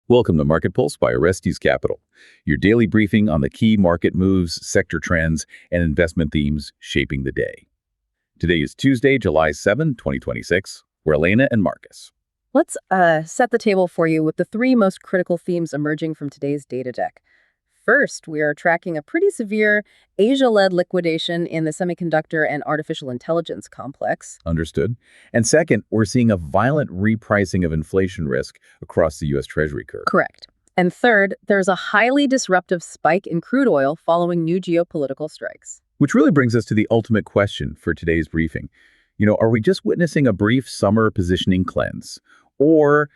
Welcome to Market Pulse by Orestes Capital, your daily briefing on the key market moves, sector trends, and investment themes shaping the day. Today is Tuesday, July 7, 2026. We're Elena and Marcus. Let's set the table for you with the three most critical themes emerging from today's data deck. First, we are tracking a pretty severe Asia-led liquidation in the semiconductor and artificial intelligence complex. Understood. And second, we're seeing a violent repricing of inflation risk across the U.S. Treasury curve. Correct. And third, there's a highly disruptive spike in crude oil following new geopolitical strikes. Which really brings us to the ultimate question for today's briefing. Are we just witnessing a brief summer positioning cleanse? Or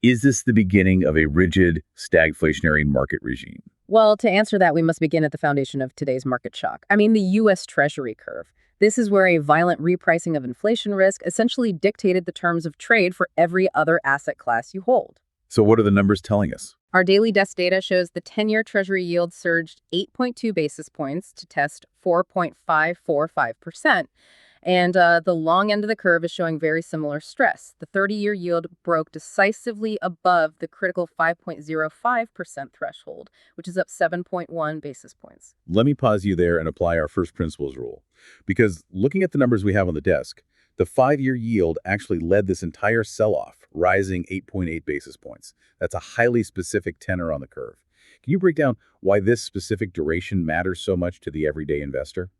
is this the beginning of a rigid, stagflationary market regime? Well, to answer that, we must begin at the foundation of today's market shock. The U.S. Treasury curve. This is where a violent repricing of inflation risk essentially dictated the terms of trade for every other asset class you hold. So what are the numbers telling us? Our daily desk data shows the 10-year Treasury yield surged 8.2 basis points to test 4.545%. And the long end of the curve is showing very similar stress. The 30-year yield broke decisively above the critical 5.05% threshold, which is up 7.1 basis points. Let me pause you there and apply our first principles rule. Because looking at the numbers we have on the desk, the 5-year yield actually led this entire sell-off, rising 8.8 basis points. That's a highly specific tenor on the curve. Can you break down why this specific duration matters so much to the everyday investor?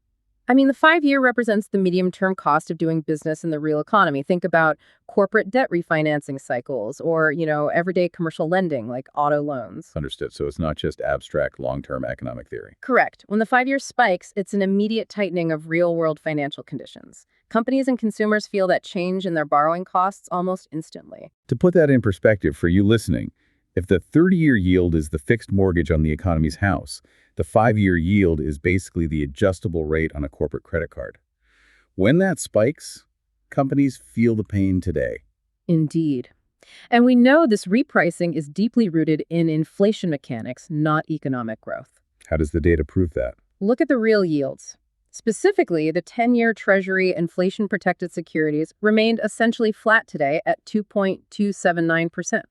The 5-year represents the medium-term cost of doing business in the real economy. Think about corporate debt refinancing cycles or, everyday commercial lending like auto loans. Understood. So it's not just abstract long-term economic theory. Correct. When the 5-year spikes, it's an immediate tightening of real-world financial conditions. Companies and consumers feel that change in their borrowing costs almost instantly. To put that in perspective for you listening, if the 30-year yield is the fixed mortgage on the economy's house, the 5-year yield is basically the adjustable rate on a corporate credit card. When that spikes, companies feel the pain today. Indeed. And we know this repricing is deeply rooted in inflation mechanics, not economic growth. How does the data prove that? Look at the real yields. Specifically, the 10-year Treasury inflation-protected securities remained essentially flat today at 2.279%.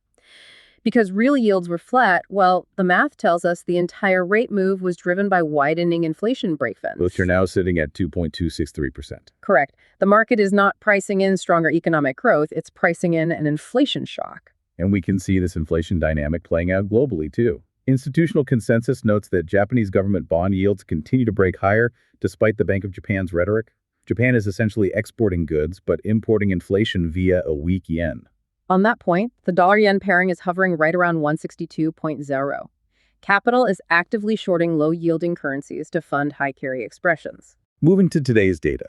Because real yields were flat, well, the math tells us the entire rate move was driven by widening inflation break-evens. Which are now sitting at 2.263%. Correct. The market is not pricing in stronger economic growth, it's pricing in an inflation shock. And we can see this inflation dynamic playing out globally, too. Institutional consensus notes that Japanese government bond yields continue to break higher despite the Bank of Japan's rhetoric. Japan is essentially exporting goods, but importing inflation via a weak yen. On that point, the dollar-yen pairing is hovering right around 162.0. Capital is actively shorting low-yielding currencies to fund high-carry expressions. Moving to today's data.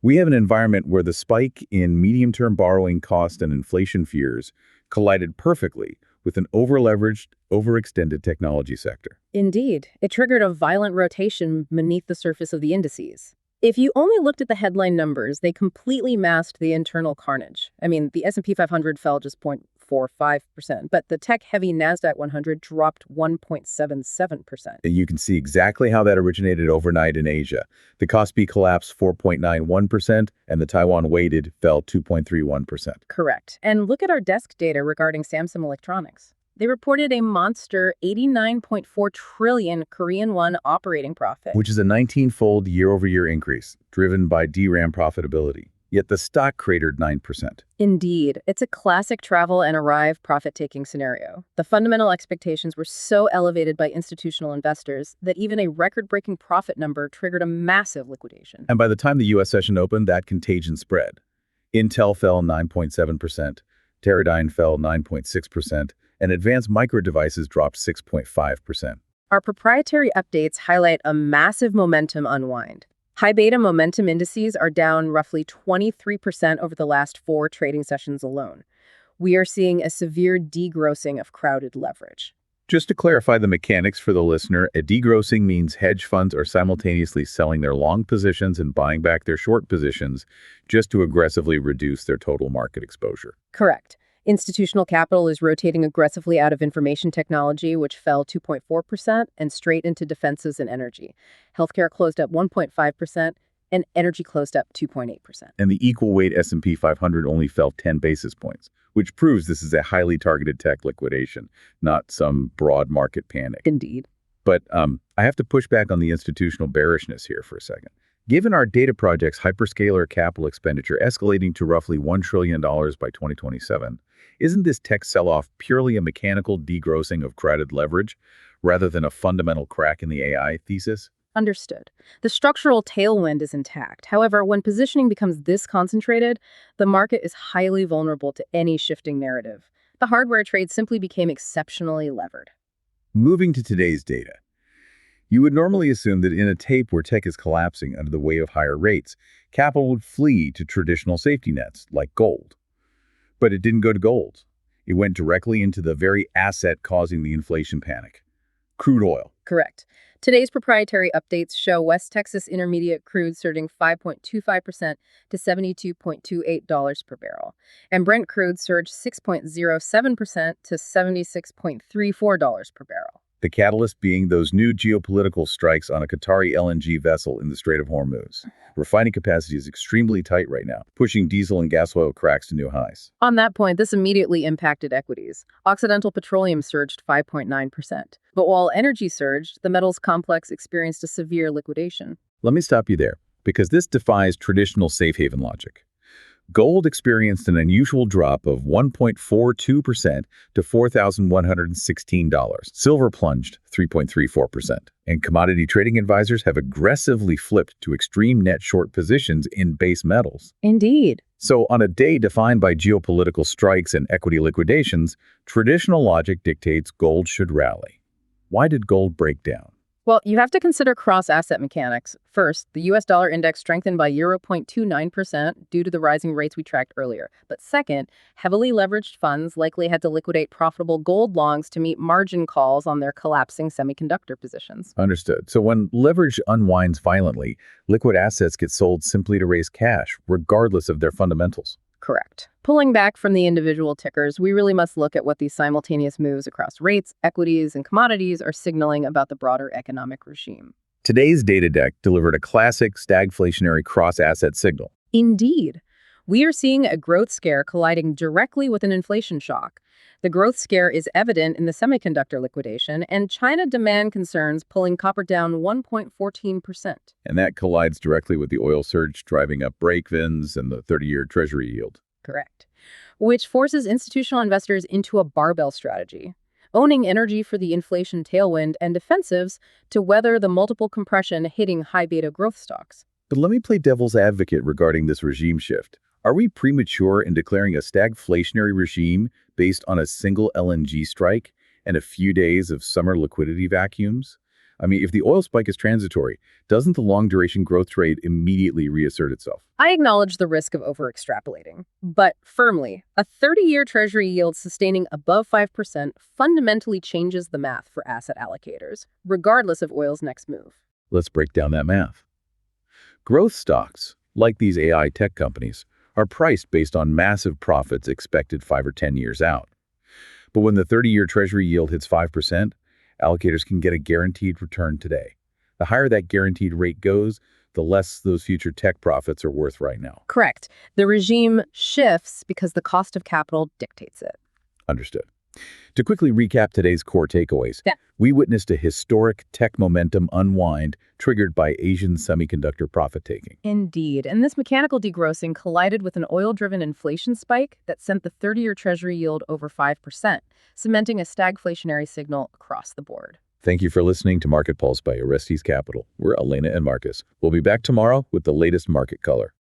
We have an environment where the spike in medium-term borrowing cost and inflation fears collided perfectly with an over-leveraged, overextended technology sector. Indeed, it triggered a violent rotation beneath the surface of the indices. If you only looked at the headline numbers, they completely masked the internal carnage. The S&P 500 fell just 0.45%, but the tech-heavy NASDAQ 100 dropped 1.77%. You can see exactly how that originated overnight in Asia. The Kospi collapsed 4.91%, and the Taiwan weighted fell 2.31%. Correct. And look at our desk data regarding Samsung Electronics. They reported a monster 89.4 trillion Korean won operating profit. Which is a 19-fold year-over-year increase, driven by DRAM profitability. Yet the stock cratered 9%. Indeed. It's a classic travel and arrive profit-taking scenario. The fundamental expectations were so elevated by institutional investors that even a record-breaking profit number triggered a massive liquidation. And by the time the U.S. session opened, that contagion spread. Intel fell 9.7%, Teradyne fell 9.6%, and advanced micro devices dropped 6.5%. Our proprietary updates highlight a massive momentum unwind. High beta momentum indices are down roughly 23% over the last 4 trading sessions alone. We are seeing a severe degrossing of crowded leverage. Just to clarify the mechanics for the listener, a degrossing means hedge funds are simultaneously selling their long positions and buying back their short positions just to aggressively reduce their total market exposure. Correct. Institutional capital is rotating aggressively out of information technology, which fell 2.4%, and straight into defenses and energy. Healthcare closed up 1.5%, and energy closed up 2.8%. And the equal weight S&P 500 only fell 10 basis points, which proves this is a highly targeted tech liquidation, not some broad market panic. Indeed. But I have to push back on the institutional bearishness here for a second. Given our data project's hyperscaler capital expenditure escalating to roughly $1 trillion by 2027, isn't this tech sell-off purely a mechanical degrossing of crowded leverage rather than a fundamental crack in the AI thesis? Understood. The structural tailwind is intact. However, when positioning becomes this concentrated, the market is highly vulnerable to any shifting narrative. The hardware trade simply became exceptionally levered. Moving to today's data. You would normally assume that in a tape where tech is collapsing under the weight of higher rates, capital would flee to traditional safety nets, like gold. But it didn't go to gold. It went directly into the very asset causing the inflation panic: crude oil. Correct. Today's proprietary updates show West Texas Intermediate crude surging 5.25% to $72.28 per barrel, and Brent crude surged 6.07% to $76.34 per barrel. The catalyst being those new geopolitical strikes on a Qatari LNG vessel in the Strait of Hormuz. Refining capacity is extremely tight right now, pushing diesel and gas oil cracks to new highs. On that point, this immediately impacted equities. Occidental Petroleum surged 5.9%. But while energy surged, the metals complex experienced a severe liquidation. Let me stop you there, because this defies traditional safe haven logic. Gold experienced an unusual drop of 1.42% to $4,116. Silver plunged 3.34%. And commodity trading advisors have aggressively flipped to extreme net short positions in base metals. Indeed. So on a day defined by geopolitical strikes and equity liquidations, traditional logic dictates gold should rally. Why did gold break down? Well, you have to consider cross-asset mechanics. First, the U.S. dollar index strengthened by 0.29% due to the rising rates we tracked earlier. But second, heavily leveraged funds likely had to liquidate profitable gold longs to meet margin calls on their collapsing semiconductor positions. Understood. So when leverage unwinds violently, liquid assets get sold simply to raise cash, regardless of their fundamentals. Correct. Pulling back from the individual tickers, we really must look at what these simultaneous moves across rates, equities, and commodities are signaling about the broader economic regime. Today's data deck delivered a classic stagflationary cross-asset signal. Indeed. We are seeing a growth scare colliding directly with an inflation shock. The growth scare is evident in the semiconductor liquidation and China demand concerns pulling copper down 1.14%. And that collides directly with the oil surge driving up break-evens and the 30-year Treasury yield. Correct. Which forces institutional investors into a barbell strategy, owning energy for the inflation tailwind and defensives to weather the multiple compression hitting high beta growth stocks. But let me play devil's advocate regarding this regime shift. Are we premature in declaring a stagflationary regime based on a single LNG strike and a few days of summer liquidity vacuums? I mean, if the oil spike is transitory, doesn't the long-duration growth trade immediately reassert itself? I acknowledge the risk of over-extrapolating, but firmly, a 30-year Treasury yield sustaining above 5% fundamentally changes the math for asset allocators, regardless of oil's next move. Let's break down that math. Growth stocks, like these AI tech companies, are priced based on massive profits expected 5 or 10 years out. But when the 30-year Treasury yield hits 5%, allocators can get a guaranteed return today. The higher that guaranteed rate goes, the less those future tech profits are worth right now. Correct. The regime shifts because the cost of capital dictates it. Understood. To quickly recap today's core takeaways, we witnessed a historic tech momentum unwind triggered by Asian semiconductor profit-taking. Indeed, and this mechanical degrossing collided with an oil-driven inflation spike that sent the 30-year Treasury yield over 5%, cementing a stagflationary signal across the board. Thank you for listening to Market Pulse by Orestes Capital. We're Elena and Marcus. We'll be back tomorrow with the latest market color.